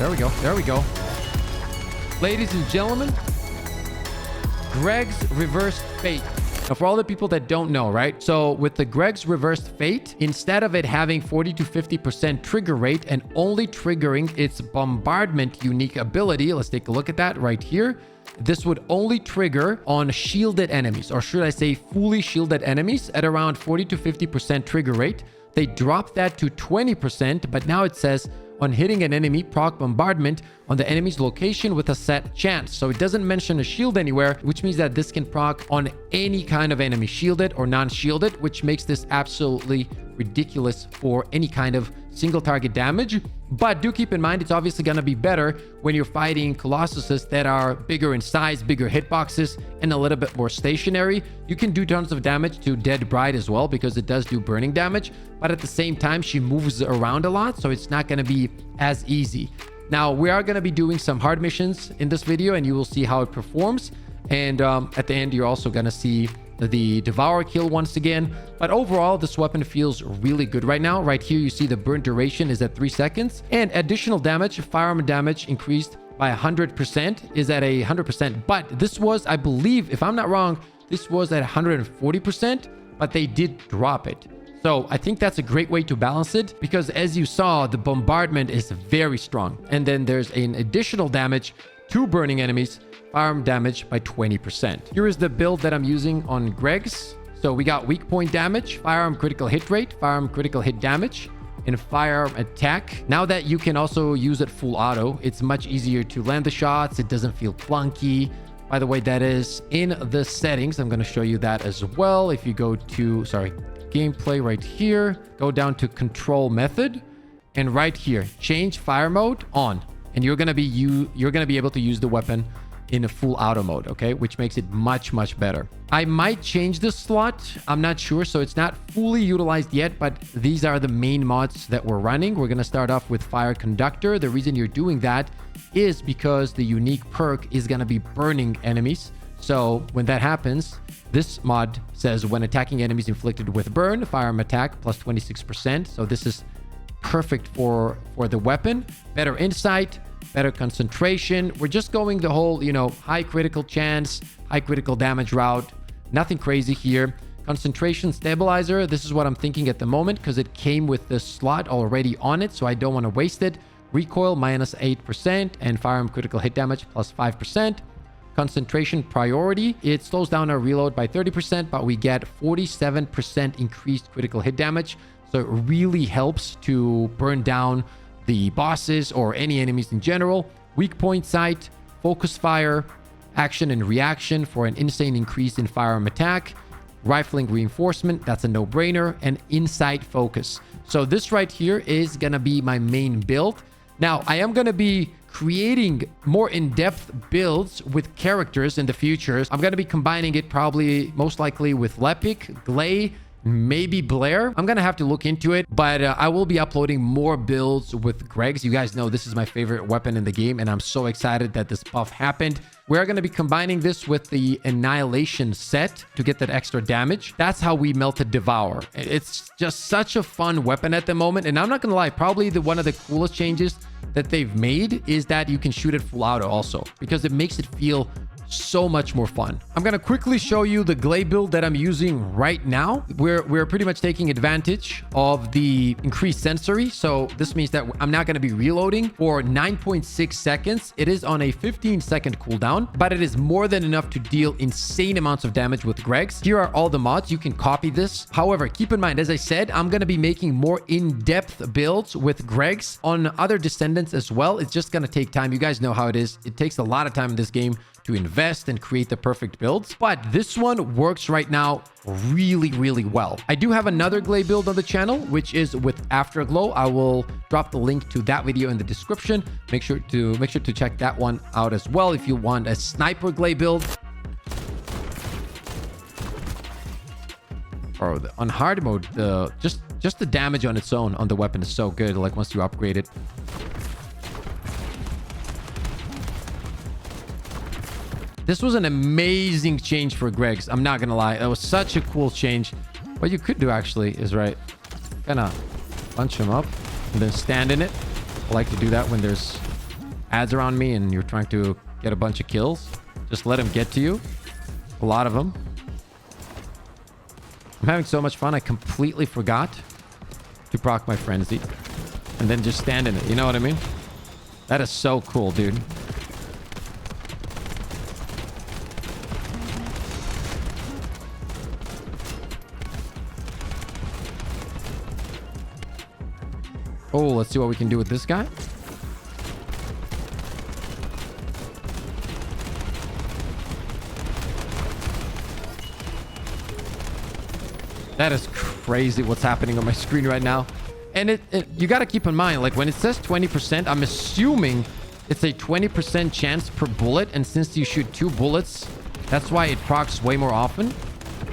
There we go. There we go. Ladies and gentlemen, Greg's reversed fate. Now, for all the people that don't know, right? So with the Greg's reversed fate, instead of it having 40 to 50% trigger rate and only triggering its bombardment unique ability, let's take a look at that right here. This would only trigger on shielded enemies, or should I say fully shielded enemies at around 40 to 50% trigger rate. They dropped that to 20%, but now it says on hitting an enemy, proc bombardment on the enemy's location with a set chance. So it doesn't mention a shield anywhere, which means that this can proc on any kind of enemy, shielded or non-shielded, which makes this absolutely ridiculous for any kind of single target damage. But do keep in mind, it's obviously going to be better when you're fighting Colossuses that are bigger in size, bigger hitboxes, and a little bit more stationary. You can do tons of damage to Dead Bride as well, because it does do burning damage. But at the same time, she moves around a lot, so it's not going to be as easy. Now, we are going to be doing some hard missions in this video, and you will see how it performs. And at the end, you're also going to see the Devour kill once again. But overall, this weapon feels really good right now. Right here, you see the burn duration is at 3 seconds. And additional damage, firearm damage increased by 100%, is at 100%. But this was, I believe, if I'm not wrong, this was at 140%, but they did drop it. So I think that's a great way to balance it, because as you saw, the bombardment is very strong. And then there's an additional damage to burning enemies, firearm damage by 20%. Here is the build that I'm using on Greg's. So we got weak point damage, firearm critical hit rate, firearm critical hit damage, and firearm attack. Now that you can also use it full auto, it's much easier to land the shots. It doesn't feel clunky. By the way, that is in the settings. I'm going to show you that as well. If you go to, gameplay right here, go down to control method, and right here, change fire mode on, and you're going to be able to use the weapon in a full auto mode, okay, which makes it much better. I might change the slot, I'm not sure, so it's not fully utilized yet, but these are the main mods that we're running. We're going to start off with Fire Conductor. The reason you're doing that is because the unique perk is going to be burning enemies. So when that happens, this mod says when attacking enemies inflicted with burn, firearm attack plus 26%. So this is perfect for the weapon. Better insight, better concentration. We're just going the whole, high critical chance, high critical damage route. Nothing crazy here. Concentration stabilizer. This is what I'm thinking at the moment, because it came with the slot already on it, so I don't want to waste it. Recoil minus 8% and firearm critical hit damage plus 5%. Concentration priority. It slows down our reload by 30%, but we get 47% increased critical hit damage. So it really helps to burn down the bosses or any enemies in general. Weak point sight, focus fire, action and reaction for an insane increase in firearm attack, rifling reinforcement, that's a no-brainer, and insight focus. So this right here is gonna be my main build. Now, I am gonna be creating more in-depth builds with characters in the future. I'm gonna be combining it probably most likely with Lepic, GLEY, maybe Blair. I'm gonna have to look into it, but I will be uploading more builds with Greg's. You guys know this is my favorite weapon in the game, and I'm so excited that this buff happened. We're gonna be combining this with the Annihilation set to get that extra damage. That's how we melted Devour. It's just such a fun weapon at the moment, and I'm not gonna lie, probably one of the coolest changes that they've made is that you can shoot it full auto also, because it makes it feel so much more fun. I'm gonna quickly show you the GLEY build that I'm using right now. We're pretty much taking advantage of the increased sensory. So this means that I'm not gonna be reloading for 9.6 seconds. It is on a 15-second cooldown, but it is more than enough to deal insane amounts of damage with Greg's. Here are all the mods. You can copy this. However, keep in mind, as I said, I'm gonna be making more in-depth builds with Greg's on other Descendants as well. It's just gonna take time. You guys know how it is. It takes a lot of time in this game to invest and create the perfect builds, but this one works right now really well. I do have another GLEY build on the channel, which is with Afterglow. I will drop the link to that video in the description. Make sure to check that one out as well if you want a sniper GLEY build. Or on hard mode, just the damage on its own on the weapon is so good. Like once you upgrade it. This was an amazing change for Greg's. I'm not gonna lie. That was such a cool change. What you could do actually is kind of punch him up and then stand in it. I like to do that when there's ads around me and you're trying to get a bunch of kills, just let them get to you. A lot of them. I'm having so much fun, I completely forgot to proc my frenzy and then just stand in it. You know what I mean? That is so cool, dude. Oh, let's see what we can do with this guy. That is crazy what's happening on my screen right now. And you got to keep in mind, like when it says 20%, I'm assuming it's a 20% chance per bullet. And since you shoot 2 bullets, that's why it procs way more often.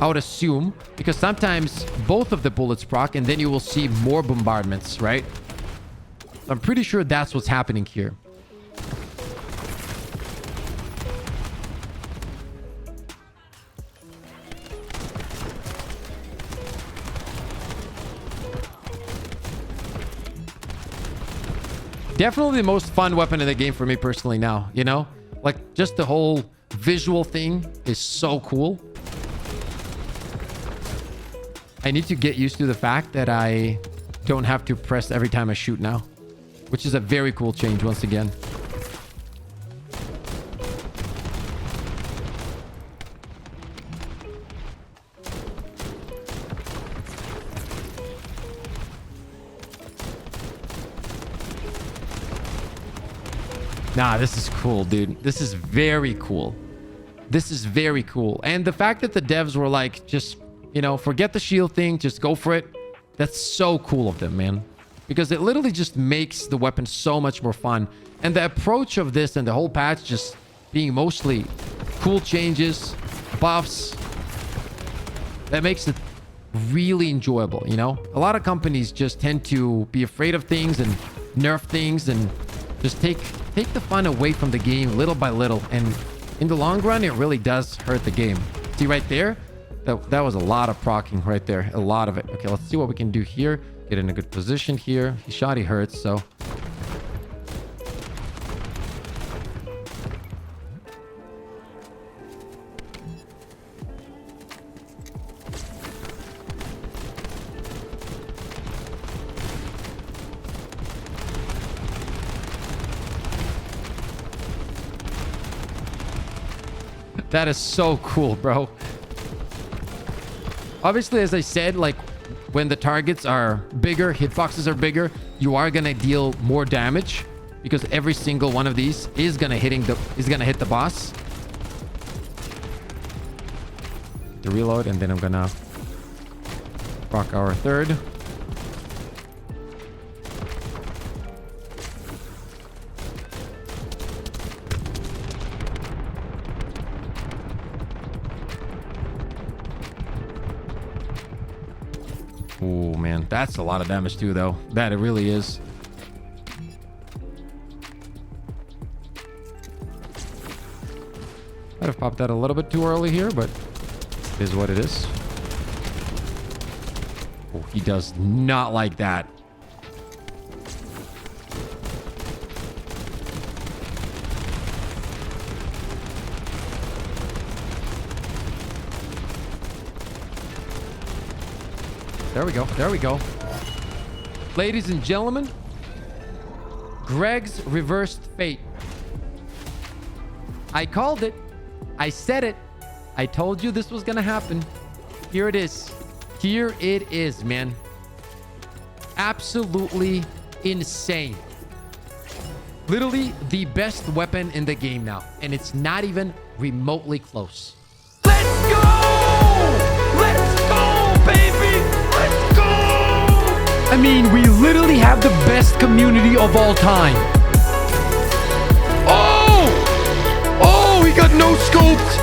I would assume, because sometimes both of the bullets proc and then you will see more bombardments, right? I'm pretty sure that's what's happening here. Definitely the most fun weapon in the game for me personally now, you know? Like, just the whole visual thing is so cool. I need to get used to the fact that I don't have to press every time I shoot now, which is a very cool change once again. Nah, this is cool, dude. This is very cool. This is very cool. And the fact that the devs were like, just, you know, forget the shield thing, just go for it. That's so cool of them, man. Because it literally just makes the weapon so much more fun. And the approach of this and the whole patch just being mostly cool changes, buffs, that makes it really enjoyable, you know? A lot of companies just tend to be afraid of things and nerf things and just take the fun away from the game little by little. And in the long run, it really does hurt the game. See right there? That was a lot of proccing right there. A lot of it. Okay, let's see what we can do here. Get in a good position here. He shot, he hurts, so... That is so cool, bro. Obviously, as I said, like when the targets are bigger, hitboxes are bigger, you are gonna deal more damage because every single one of these is gonna hit the boss. The reload, and then I'm gonna rock our third. Oh man, that's a lot of damage too, though. That it really is. Might have popped that a little bit too early here, but it is what it is. Oh, he does not like that. There we go. There we go. Ladies and gentlemen, Greg's reversed fate. I called it. I said it. I told you this was going to happen. Here it is. Here it is, man. Absolutely insane. Literally the best weapon in the game now. And it's not even remotely close. Let's go! Let's go, baby! Let's go! I mean, we literally have the best community of all time. Oh! Oh, he got no scoped.